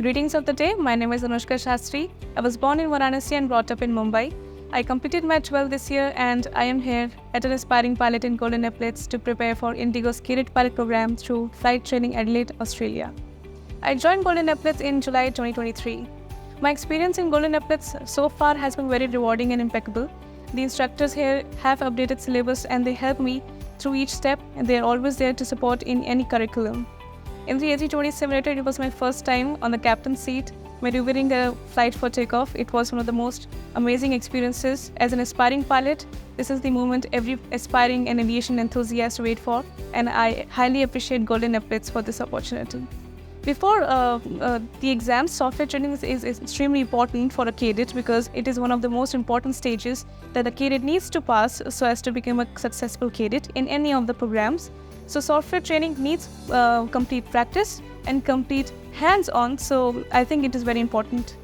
Greetings of the day. My name is Anushka Shastri. I was born in Varanasi and brought up in Mumbai. I completed my 12th this year and I am here at an aspiring pilot in Golden Epaulettes to prepare for Indigo's cadet pilot program through Flight Training Adelaide, Australia. I joined Golden Epaulettes in July 2023. My experience in Golden Epaulettes so far has been very rewarding and impeccable. The instructors here have updated syllabus and they help me through each step, and they are always there to support in any curriculum. In the A320 simulator, it was my first time on the captain's seat, maneuvering a flight for takeoff. It was one of the most amazing experiences. As an aspiring pilot, this is the moment every aspiring and aviation enthusiast wait for, and I highly appreciate Golden Epaulettes for this opportunity. Before the exams, software training is extremely important for a cadet because it is one of the most important stages that a cadet needs to pass so as to become a successful cadet in any of the programs. So software training needs complete practice and complete hands-on, so I think it is very important.